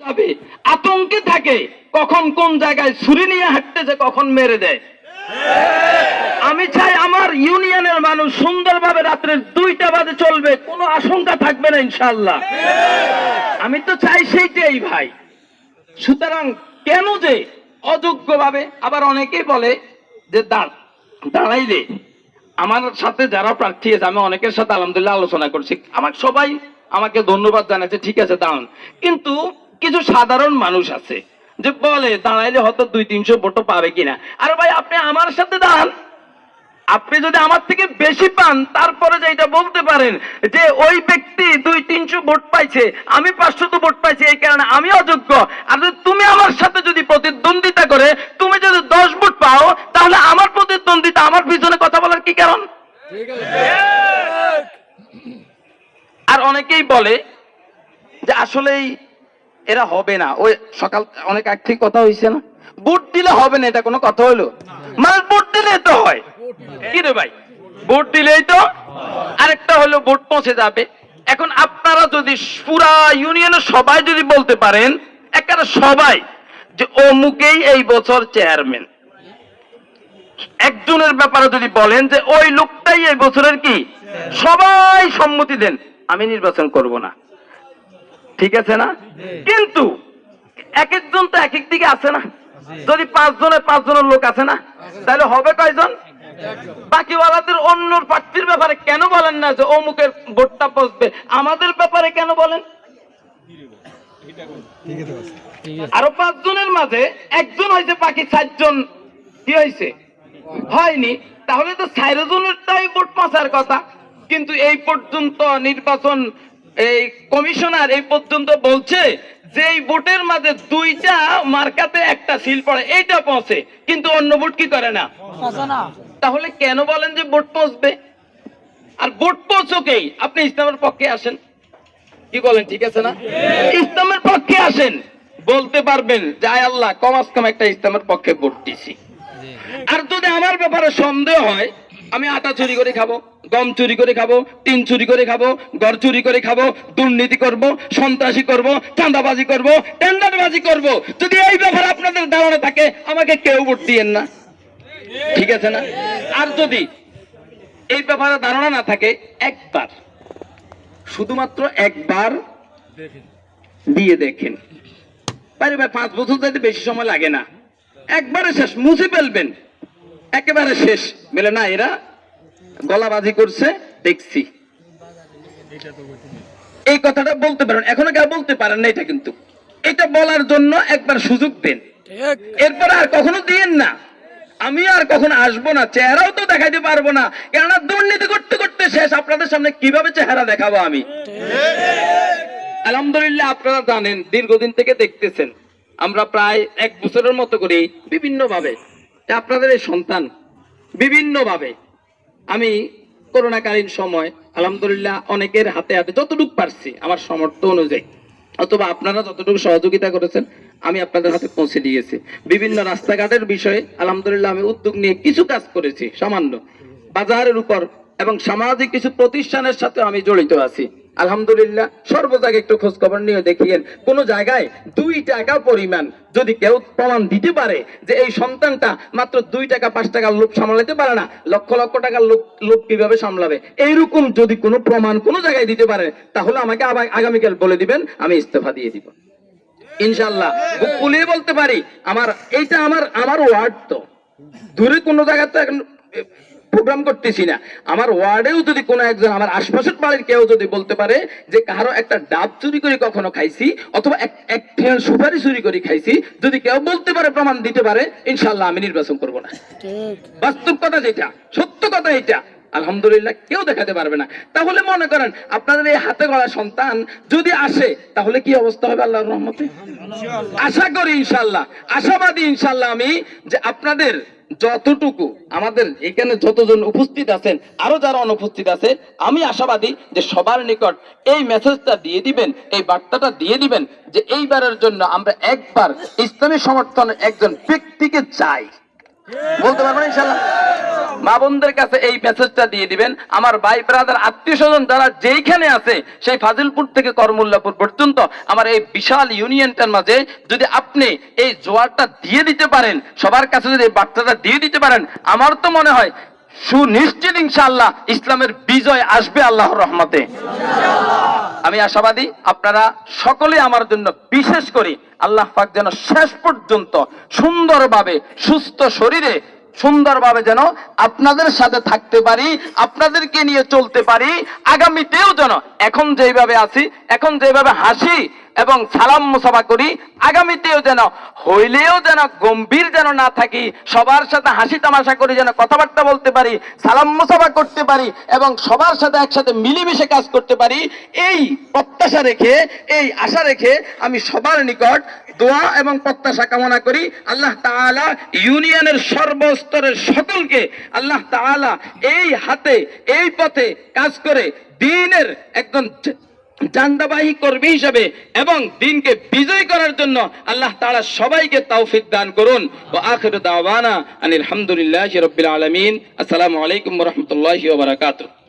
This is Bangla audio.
যাবে আতঙ্কে থাকে, কখন কোন জায়গায় ছুরি নিয়ে হাঁটতেছে, কখন মেরে দেয়। আমি চাই আমার ইউনিয়নের মানুষ সুন্দরভাবে রাত্রের 2টা বাজে চলবে, কোনো আশঙ্কা থাকবে না ইনশাআল্লাহ। আমি তো চাই সেইটাই ভাই। সুতরাং কেন যে অযোগ্য ভাবে, আবার অনেকেই বলে যে দাঁড়াইলে, আমার সাথে যারা প্রার্থী আছে আমি অনেকের সাথে আলহামদুলিল্লাহ আলোচনা করছি, আমার সবাই আমাকে ধন্যবাদ জানাচ্ছে, ঠিক আছে দাঁড়ান। কিন্তু কিছু সাধারণ মানুষ আছে যে বলে দাঁড়াইলে হয়তো 200-300 ভোটও পাবে কিনা। আরে ভাই আপনি আমার সাথে দাঁড়ান, আপনি যদি আমার থেকে বেশি পান তারপরে যে এটা বলতে পারেন যে ওই ব্যক্তি 200-300 ভোট পাইছে, আমি 500 ভোট পাইছি, এই কারণে আমি অযোগ্য। আর তুমি আমার সাথে যদি প্রতিদ্বন্দ্বিতা করে তুমি যদি 10 ভোট পাও, তাহলে আমার প্রতিদ্বন্দ্বিতা, আমার পিছনে কথা বলার কি কারণ? আর অনেকেই বলে যে আসলেই এরা হবে না, ওই সকাল অনেক আগ থেকে কথা হয়েছে না, ভোট দিলে হবে না, এটা কোনো কথা হইলো? মানে ভোট দিলে তো হয় কি রে ভাই, ভোট দিলেই তো। আরেকটা হলো ভোট পৌঁছে যাবে। এখন আপনারা যদি পুরা ইউনিয়নের সবাই যদি বলতে পারেন, একেবারে সবাই, যে অমুকেই এই বছর চেয়ারম্যান, একজনের ব্যাপারে যদি বলেন যে ওই লোকটাই এই বছরের কি, সবাই সম্মতি দেন, আমি নির্বাচন করব না, ঠিক আছে না? কিন্তু এক একজন তো এক এক দিকে আছে না, যদি 5 জনের লোক আছে না, তাহলে হবে কয়জন? বাকিওয়ালাদের অন্য প্রার্থীর ব্যাপারে কেন বলেন না যে অমুকের ভোটটা পৌঁছবে, আমাদের ব্যাপারে কেন বলেন? আরো 5 জনের মাঝে একজন হয়েছে, বাকি 4 জন কি হয়েছে, হয়নি। তাহলে তো 4 জনেরটাই ভোট পৌঁছার কথা। কিন্তু এই পর্যন্ত নির্বাচন এই কমিশনার এই পর্যন্ত বলছে যে এই ভোটের মাঝে 2টা মার্কাতে একটা সিল পড়ে, এইটা পৌঁছে, কিন্তু অন্য ভোট কি করে না। তাহলে কেন বলেন যে ভোট পৌঁছবে? আর ভোট পৌঁছকেই আপনি ইসলামের পক্ষে আসেন, কি বলেন, ঠিক আছে না? ইসলামের পক্ষে আসেন, বলতে পারবেন যে আয় আল্লাহ কমাস কম একটা ইসলামের পক্ষে ভোট দিছি। আর যদি আমার ব্যাপারে সন্দেহ হয়, আমি আটা চুরি করে খাবো, গম চুরি করে খাবো, টিন চুরি করে খাবো, ঘর চুরি করে খাবো, দুর্নীতি করব, সন্ত্রাসী করব, চাঁদাবাজি করব, টেন্ডারবাজি করব, যদি এই ব্যাপারে আপনাদের ধারণা থাকে, আমাকে কেউ ভোট দিয়েন না, ঠিক আছে না? আর যদি এই ব্যাপারে ধারণা না থাকে, একবার, শুধুমাত্র একবার দিয়ে দেখেন, ভাই 5 বছর যাইতে বেশি সময় লাগে না, একবারে শেষ, মুছে ফেলবেন, একেবারে শেষ। বলে না এরা গলাবাজি করছে দেখছি, এই কথাটা বলতে পারেন। এখনো কেউ বলতে পারেন না এটা, কিন্তু এটা বলার জন্য একবার সুযোগ দেন, এরপর আর কখনো দিয়েন না। আমি আর কখনো আসবো না, চেহারাও তো দেখাইতে পারবো না, কেননা দুর্নীতি করতে করতে শেষ। আপনাদের সামনে কিভাবে চেহারা দেখাবো আমি? আলহামদুলিল্লাহ আপনারা জানেন, দীর্ঘদিন থেকে দেখতেছেন, আমরা প্রায় 1 বছরের মতো করে বিভিন্ন ভাবে আপনাদের এই সন্তান বিভিন্ন ভাবে, আমি করোনাকালীন সময় আলহামদুলিল্লাহ অনেকের হাতে হাতে যতটুকু পারছি আমার সামর্থ্য অনুযায়ী, অথবা আপনারা যতটুকু সহযোগিতা করেছেন আমি আপনাদের হাতে পৌঁছে দিয়েছি। বিভিন্ন রাস্তাঘাটের বিষয়ে আলহামদুলিল্লাহ আমি উদ্যোগ নিয়ে কিছু কাজ করেছি সামান্য, বাজারের উপর এবং সামাজিক কিছু প্রতিষ্ঠানের সাথে আমি জড়িত আছি। আলহামদুলিল্লাহ সর্ব জায়গায় একটু খোঁজ খবর নিয়ে দেখিয়েন, কোন জায়গায় 2 টাকা পরিমাণ যদি কেউ প্রমাণ দিতে পারে যে এই সন্তানটা মাত্র 2 টাকা 5 টাকার লোভ সামলাতে পারে না, লক্ষ লক্ষ টাকার লোভ কিভাবে সামলাবে, এইরকম যদি কোনো প্রমাণ কোনো জায়গায় দিতে পারে, তাহলে আমাকে আগামীকাল বলে দিবেন, আমি ইস্তফা দিয়ে দিব ইনশাআল্লাহ। বলে বলতে পারি আমার এইটা আমার ওয়ার্ড, তো দূরে কোনো জায়গাতে এখন প্রোগ্রাম করতেছি না, আমার ওয়ার্ডেও যদি কোনো একজন আমার আশপাশের বাড়ির কেউ যদি বলতে পারে যে কারো একটা ডাব চুরি করে কখনো খাইছি, অথবা এক সুপারি চুরি করে খাইছি, যদি কেউ বলতে পারে, প্রমাণ দিতে পারে, ইনশাআল্লাহ আমি নির্বাচন করব না। বাস্তব কথা যেটা, সত্য কথা এটা, আলহামদুলিল্লাহ কেউ দেখাতে পারবে না। তাহলে মনে করেন আপনাদের এই হাতে গড়া সন্তান যদি আসে, তাহলে কি অবস্থা হবে আল্লাহর রহমতে? আশা করি ইনশাআল্লাহ, আশাবাদী ইনশাআল্লাহ আমি, যে আপনাদের যতটুকু আমাদের এখানে যতজন উপস্থিত আছেন, আরো যারা অনুপস্থিত আছে, আমি আশাবাদী যে সবার নিকট এই মেসেজটা দিয়ে দিবেন, এই বার্তাটা দিয়ে দিবেন যে এইবারের জন্য আমরা একবার ইসলামী সমর্থনের একজন ব্যক্তিকে চাই, বলতে পারবেন ইনশাআল্লাহ? মা বোনদের কাছে এই মেসেজটা দিয়ে দিবেন, আমার ভাই ব্রাদার আত্মীয় স্বজন যারা যেইখানে আছে, সেই ফাজিলপুর থেকে করমুল্লাপুর পর্যন্ত আমার এই বিশাল ইউনিয়নটার মাঝে যদি আপনি এই জোয়ারটা দিয়ে দিতে পারেন, সবার কাছে যদি এই বার্তাটা দিয়ে দিতে পারেন, আমার তো মনে হয় সুনিশ্চিত ইনশাআল্লাহ ইসলামের বিজয় আসবে আল্লাহর রহমতে। আমি আশাবাদী আপনারা সকলে আমার জন্য, বিশেষ করে আল্লাহ পাক যেন শেষ পর্যন্ত সুন্দরভাবে সুস্থ শরীরে সুন্দরভাবে যেন আপনাদের সাথে থাকতে পারি, আপনাদেরকে নিয়ে চলতে পারি, আগামীতেও যেন এখন যেভাবে আছি, এখন যেভাবে হাসি এবং সালাম মুসাফা করি, আগামীতেও যেন হইলেও যেন গম্ভীর যেন না থাকি, সবার সাথে হাসি তামাশা করে যেন কথাবার্তা বলতে পারি, সালাম মুসাফা করতে পারি এবং সবার সাথে একসাথে মিলেমিশে কাজ করতে পারি, এই প্রত্যাশা রেখে, এই আশা রেখে আমি সবার নিকট দোয়া এবং প্রত্যাশা কামনা করি। আল্লাহ তাআলা ইউনিয়নের সর্বস্তরের সকলকে আল্লাহ তাআলা এই হাতে এই পথে কাজ করে দ্বীনের একজন জান্দাবাহী কর্মী হিসেবে এবং দ্বীনকে বিজয় করার জন্য আল্লাহ তাআলা সবাইকে তৌফিক দান করুন। ওয়া আখিরু দাওয়ানা আনিল হামদুলিল্লাহি রাব্বিল আলামিন। আসসালামু আলাইকুম ওয়া রাহমাতুল্লাহি ওয়া বারাকাতুহু।